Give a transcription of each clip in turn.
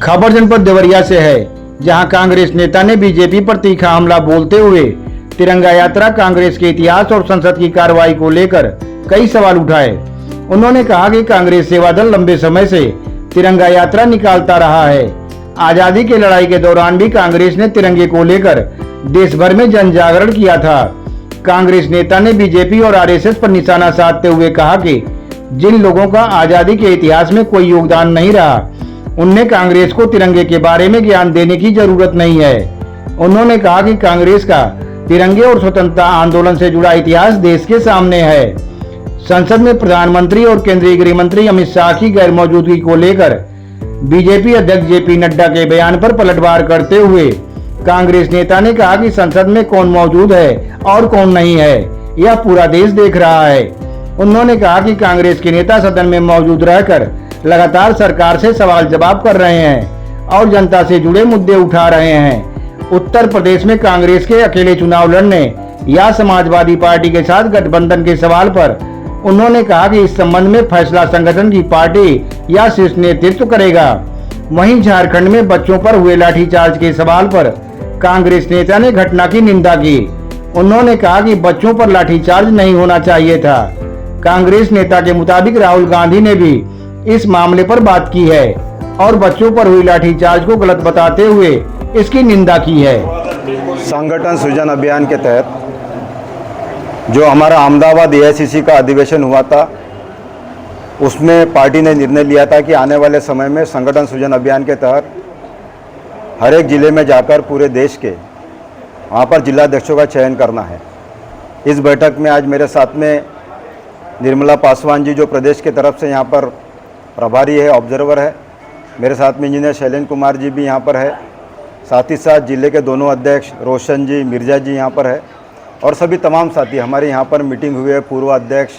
खबर जनपद देवरिया से है, जहां कांग्रेस नेता ने बीजेपी पर तीखा हमला बोलते हुए तिरंगा यात्रा, कांग्रेस के इतिहास और संसद की कार्रवाई को लेकर कई सवाल उठाए। उन्होंने कहा कि कांग्रेस सेवा दल लंबे समय से तिरंगा यात्रा निकालता रहा है। आजादी की लड़ाई के दौरान भी कांग्रेस ने तिरंगे को लेकर देश भर में जन जागरण किया था। कांग्रेस नेता ने बीजेपी और आरएसएस पर निशाना साधते हुए कहा कि जिन लोगों का आजादी के इतिहास में कोई योगदान नहीं रहा, उनने कांग्रेस को तिरंगे के बारे में ज्ञान देने की जरूरत नहीं है। उन्होंने कहा कि कांग्रेस का तिरंगे और स्वतंत्रता आंदोलन से जुड़ा इतिहास देश के सामने है। संसद में प्रधानमंत्री और केंद्रीय गृह मंत्री अमित शाह की गैर मौजूदगी को लेकर बीजेपी अध्यक्ष जेपी नड्डा के बयान पर पलटवार करते हुए कांग्रेस नेता ने कहा कि संसद में कौन मौजूद है और कौन नहीं है, यह पूरा देश देख रहा है। उन्होंने कहा कि कांग्रेस के नेता सदन में मौजूद रहकर लगातार सरकार से सवाल जवाब कर रहे हैं और जनता से जुड़े मुद्दे उठा रहे हैं। उत्तर प्रदेश में कांग्रेस के अकेले चुनाव लड़ने या समाजवादी पार्टी के साथ गठबंधन के सवाल पर उन्होंने कहा कि इस संबंध में फैसला संगठन की पार्टी या शीर्ष नेतृत्व करेगा। वहीं झारखंड में बच्चों पर हुए लाठीचार्ज के सवाल पर कांग्रेस नेता ने घटना की निंदा की। उन्होंने कहा कि बच्चों पर लाठीचार्ज नहीं होना चाहिए था। कांग्रेस नेता के मुताबिक राहुल गांधी ने भी इस मामले पर बात की है और बच्चों पर हुई लाठीचार्ज को गलत बताते हुए इसकी निंदा की है। संगठन सृजन अभियान के तहत जो हमारा अहमदाबाद एआईसीसी का अधिवेशन हुआ था, उसमें पार्टी ने निर्णय लिया था कि आने वाले समय में संगठन सृजन अभियान के तहत हर एक ज़िले में जाकर पूरे देश के वहाँ पर जिलाध्यक्षों का चयन करना है। इस बैठक में आज मेरे साथ में निर्मला पासवान जी, जो प्रदेश की तरफ से यहाँ पर प्रभारी है, ऑब्जर्वर है। मेरे साथ में इंजीनियर शैलेंद्र कुमार जी भी यहाँ पर है। साथ ही साथ जिले के दोनों अध्यक्ष रोशन जी, मिर्जा जी यहाँ पर है और सभी तमाम साथी हमारे यहाँ पर मीटिंग हुई है। पूर्व अध्यक्ष,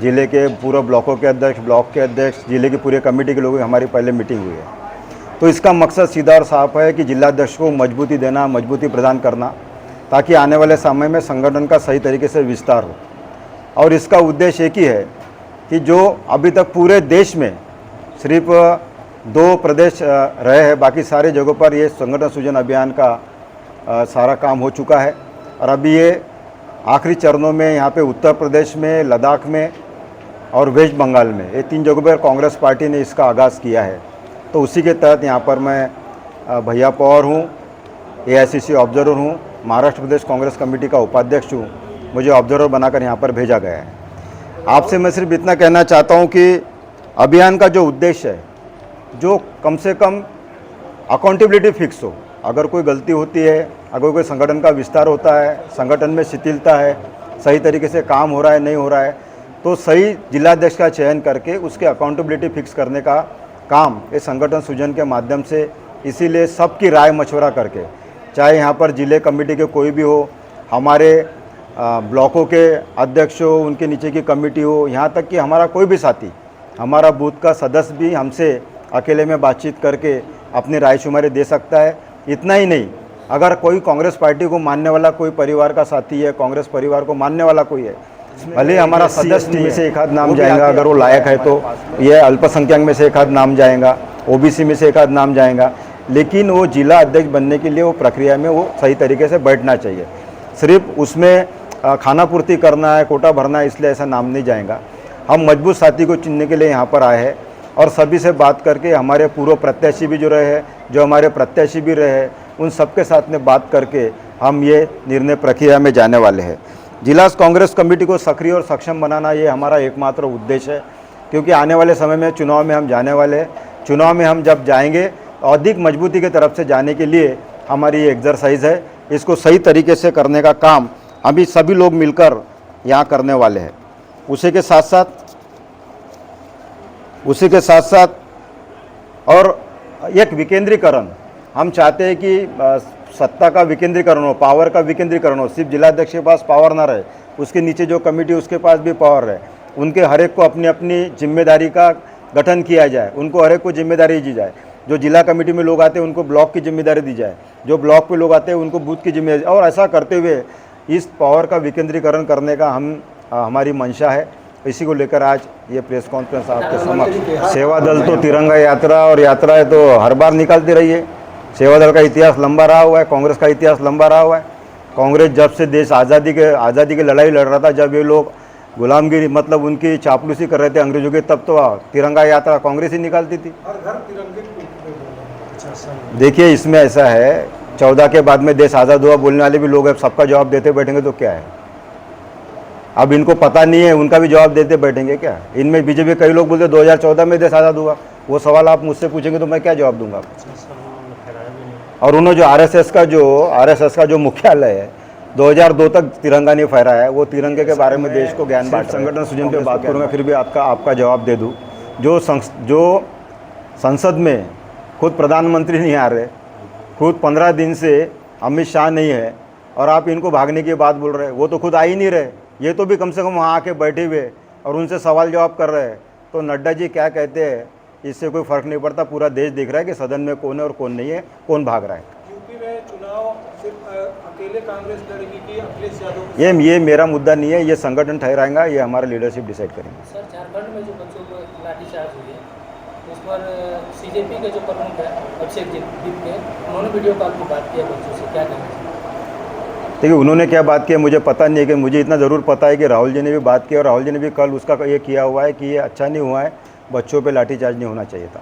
जिले के पूर्व ब्लॉकों के अध्यक्ष, ब्लॉक के अध्यक्ष, जिले की पूरे कमेटी के लोगों की हमारी पहले मीटिंग हुई है। तो इसका मकसद सीधा और साफ है कि जिलाध्यक्ष को मजबूती देना, मजबूती प्रदान करना, ताकि आने वाले समय में संगठन का सही तरीके से विस्तार हो। और इसका उद्देश्य एक ही है कि जो अभी तक पूरे देश में सिर्फ 2 प्रदेश रहे हैं, बाकी सारे जगहों पर ये संगठन सृजन अभियान का सारा काम हो चुका है। और अभी ये आखिरी चरणों में यहाँ पे उत्तर प्रदेश में, लद्दाख में और वेस्ट बंगाल में, ये 3 जगहों पर कांग्रेस पार्टी ने इसका आगाज़ किया है। तो उसी के तहत यहाँ पर मैं भैया पवार हूँ, एआईसीसी ऑब्जर्वर हूँ, महाराष्ट्र प्रदेश कांग्रेस कमेटी का उपाध्यक्ष हूँ। मुझे ऑब्जर्वर बनाकर यहाँ पर भेजा गया है। आपसे मैं सिर्फ इतना कहना चाहता हूँ कि अभियान का जो उद्देश्य है, जो कम से कम अकाउंटेबिलिटी फिक्स हो। अगर कोई गलती होती है, अगर कोई संगठन का विस्तार होता है, संगठन में शिथिलता है, सही तरीके से काम हो रहा है, नहीं हो रहा है, तो सही जिलाध्यक्ष का चयन करके उसके अकाउंटेबिलिटी फिक्स करने का काम इस संगठन सृजन के माध्यम से, इसीलिए सबकी राय मशवरा करके, चाहे यहाँ पर जिले कमेटी के कोई भी हो, हमारे ब्लॉकों के अध्यक्ष हो, उनके नीचे की कमेटी हो, यहाँ तक कि हमारा कोई भी साथी, हमारा बूथ का सदस्य भी हमसे अकेले में बातचीत करके अपनी रायशुमारी दे सकता है। इतना ही नहीं, अगर कोई कांग्रेस पार्टी को मानने वाला कोई परिवार का साथी है, कांग्रेस परिवार को मानने वाला कोई है, भले हमारा सदस्य में से एक आध नाम जाएगा, अगर वो लायक है तो ये अल्पसंख्यक में से एक आध नाम जाएगा, ओबीसी में से एक आध नाम जाएगा, लेकिन वो जिला अध्यक्ष बनने के लिए वो प्रक्रिया में वो सही तरीके से बैठना चाहिए। सिर्फ उसमें खाना पूर्ति करना है, कोटा भरना है, इसलिए ऐसा नाम नहीं जाएगा। हम मजबूत साथी को चुनने के लिए यहाँ पर आए हैं और सभी से बात करके, हमारे पूर्व प्रत्याशी भी जो रहे हैं, जो हमारे प्रत्याशी भी रहे हैं, उन सबके साथ में बात करके हम ये निर्णय प्रक्रिया में जाने वाले हैं। जिला कांग्रेस कमेटी को सक्रिय और सक्षम बनाना, ये हमारा एकमात्र उद्देश्य है, क्योंकि आने वाले समय में चुनाव में हम जाने वाले हैं। चुनाव में हम जब जाएंगे तो अधिक मजबूती की तरफ से जाने के लिए हमारी ये एक्सरसाइज है। इसको सही तरीके से करने का काम अभी सभी लोग मिलकर यहाँ करने वाले हैं। उसी के साथ साथ और एक विकेंद्रीकरण, हम चाहते हैं कि सत्ता का विकेंद्रीकरण हो, पावर का विकेंद्रीकरण हो। सिर्फ जिलाध्यक्ष के पास पावर ना रहे, उसके नीचे जो कमेटी उसके पास भी पावर रहे। उनके हर एक को अपनी अपनी जिम्मेदारी का गठन किया जाए, उनको हर एक को जिम्मेदारी दी जाए। जो जिला कमेटी में लोग आते हैं उनको ब्लॉक की जिम्मेदारी दी जाए, जो ब्लॉक पे लोग आते हैं उनको बूथ की जिम्मेदारी, और ऐसा करते हुए इस पावर का विकेंद्रीकरण करने का हमारी मंशा है। इसी को लेकर आज ये प्रेस कॉन्फ्रेंस आपके समक्ष। सेवा दल तो तिरंगा यात्रा और यात्राएं तो हर बार निकालती रही है। सेवा दल का इतिहास लंबा रहा हुआ है, कांग्रेस का इतिहास लंबा रहा हुआ है। कांग्रेस जब से देश आज़ादी की लड़ाई लड़ रहा था, जब ये लोग गुलामगिरी मतलब उनकी चापलूसी कर रहे थे अंग्रेजों की, तब तो तिरंगा यात्रा कांग्रेस ही निकालती थी। देखिए इसमें ऐसा है, 14 के बाद में देश आज़ाद हुआ बोलने वाले भी लोग हैं, सबका जवाब देते बैठेंगे तो क्या है। अब इनको पता नहीं है, उनका भी जवाब देते बैठेंगे क्या। इनमें बीजेपी कई लोग बोलते 2014 में देश आज़ाद हुआ, वो सवाल आप मुझसे पूछेंगे तो मैं क्या जवाब दूंगा। और उन्होंने जो आरएसएस का जो मुख्यालय है 2002 तक तिरंगा नहीं फहराया है, वो तिरंगे के बारे में देश को ज्ञान बांट संगठन सृजन पे बात करूँगा, फिर भी आपका जवाब दे दूँ। जो संसद में खुद प्रधानमंत्री नहीं आ रहे, खुद 15 दिन से अमित शाह नहीं है, और आप इनको भागने की बात बोल रहे हैं। वो तो खुद आ ही नहीं रहे, ये तो भी कम से कम वहाँ आके बैठे हुए और उनसे सवाल जवाब कर रहे हैं। तो नड्डा जी क्या कहते हैं, इससे कोई फ़र्क नहीं पड़ता। पूरा देश देख रहा है कि सदन में कौन है और कौन नहीं है, कौन भाग रहा है। यूपी में चुनाव सिर्फ अकेले कांग्रेस लड़ेगी कि अखिलेश यादव? ये मेरा मुद्दा नहीं है, ये संगठन ठहराएगा, ये हमारा लीडरशिप डिसाइड करेंगे। सर, झारखंड में जो बच्चों को लाठीचार्ज हुई है, उस पर सीजेपी के जो प्रमुख है अभिषेक दीप के, उन्होंने वीडियो कॉल पर बात किया बच्चों से, क्या कहना चाहिए? देखिए उन्होंने क्या बात की मुझे पता नहीं है, कि मुझे इतना ज़रूर पता है कि राहुल जी ने भी बात की, और राहुल जी ने भी कल उसका ये किया हुआ है कि ये अच्छा नहीं हुआ है, बच्चों पे लाठीचार्ज नहीं होना चाहिए था।